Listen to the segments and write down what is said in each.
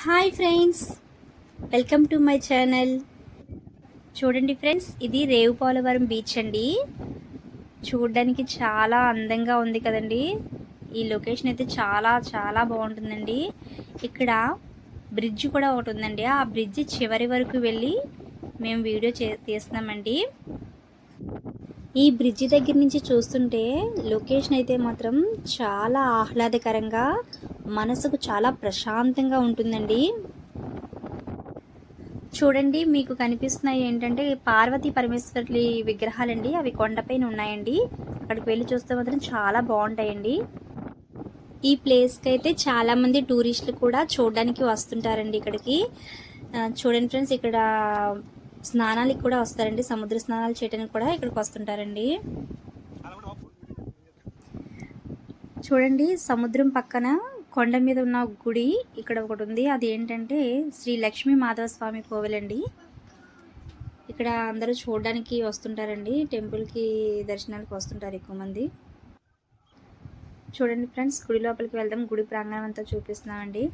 Hi friends, welcome to my channel. చూడండి friends, ఇది రేవుపాలవరం beach అండి. చూడడానికి చాలా అందంగా ఉంది కదండి. ఈ లొకేషన్ అయితే చాలా చాలా బాగుంటుందండి. ఇక్కడ బ్రిడ్జ్ కూడా ఒకటి ఉందండి. ఆ బ్రిడ్జ్ చివరి వరకు వెళ్ళి మేము వీడియో తీస్తున్నామండి. ఈ బ్రిడ్జి దగ్గర నుంచి చూస్తుంటే లొకేషన్ అయితే మాత్రం చాలా ఆహ్లాదకరంగా, మనసుకు చాలా ప్రశాంతంగా ఉంటుందండి. చూడండి, మీకు కనిపిస్తున్నాయి ఏంటంటే పార్వతీ పరమేశ్వర్లి విగ్రహాలండి. అవి కొండపైన ఉన్నాయండి. అక్కడికి వెళ్ళి చూస్తే మాత్రం చాలా బాగుంటాయండి. ఈ ప్లేస్కి అయితే చాలామంది టూరిస్టులు కూడా చూడడానికి వస్తుంటారండి ఇక్కడికి. చూడండి ఫ్రెండ్స్, ఇక్కడ స్నానాలకు కూడా వస్తారండి. సముద్ర స్నానాలు చేయడానికి కూడా ఇక్కడికి వస్తుంటారండి. చూడండి, సముద్రం పక్కన కొండ మీద ఉన్న గుడి ఇక్కడ ఒకటి ఉంది. అది ఏంటంటే శ్రీ లక్ష్మీ మాధవస్వామి కోవిలండి. ఇక్కడ అందరూ చూడడానికి వస్తుంటారండి. టెంపుల్కి దర్శనానికి వస్తుంటారు ఎక్కువ మంది. చూడండి ఫ్రెండ్స్, గుడి లోపలికి వెళ్దాం. గుడి ప్రాంగణం అంతా చూపిస్తున్నామండి.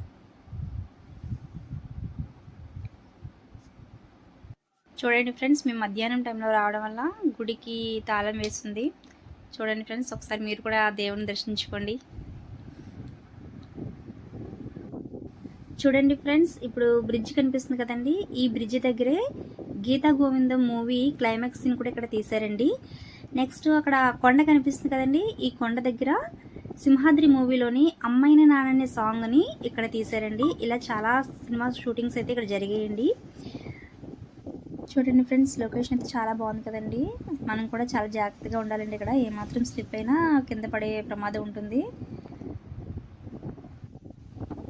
చూడండి ఫ్రెండ్స్, మేము మధ్యాహ్నం టైంలో రావడం వల్ల గుడికి తాళం వేస్తుంది. చూడండి ఫ్రెండ్స్, ఒకసారి మీరు కూడా దేవుని దర్శించుకోండి. చూడండి ఫ్రెండ్స్, ఇప్పుడు బ్రిడ్జ్ కనిపిస్తుంది కదండి. ఈ బ్రిడ్జ్ దగ్గరే గీతా గోవిందం మూవీ క్లైమాక్స్ సీన్ కూడా ఇక్కడ తీశారండి. నెక్స్ట్ అక్కడ కొండ కనిపిస్తుంది కదండి. ఈ కొండ దగ్గర సింహాద్రి మూవీలోని అమ్మైన నాననే సాంగ్ని ఇక్కడ తీశారండి. ఇలా చాలా సినిమా షూటింగ్స్ అయితే ఇక్కడ జరిగాయండి. చూడండి ఫ్రెండ్స్, లొకేషన్ అయితే చాలా బాగుంది కదండి. మనం కూడా చాలా జాగ్రత్తగా ఉండాలండి. ఇక్కడ ఏమాత్రం స్లిప్ అయినా కింద పడే ప్రమాదం ఉంటుంది.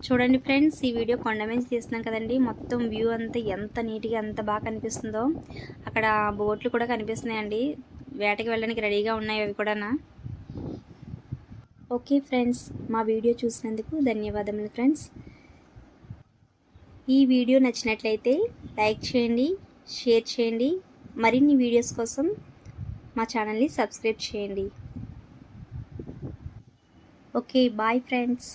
చూడండి ఫ్రెండ్స్, ఈ వీడియో కొండ మీద తీస్తున్నాం కదండి. మొత్తం వ్యూ అంతా ఎంత నీట్గా ఎంత బాగా కనిపిస్తుందో. అక్కడ బోట్లు కూడా కనిపిస్తున్నాయండి. వేటకి వెళ్ళడానికి రెడీగా ఉన్నాయి అవి కూడా. ఓకే ఫ్రెండ్స్, మా వీడియో చూసినందుకు ధన్యవాదములు ఫ్రెండ్స్. ఈ వీడియో నచ్చినట్లయితే లైక్ చేయండి, షేర్ చేయండి. మరిన్ని వీడియోస్ కోసం మా ఛానల్ని సబ్స్క్రైబ్ చేయండి. Okay, bye friends.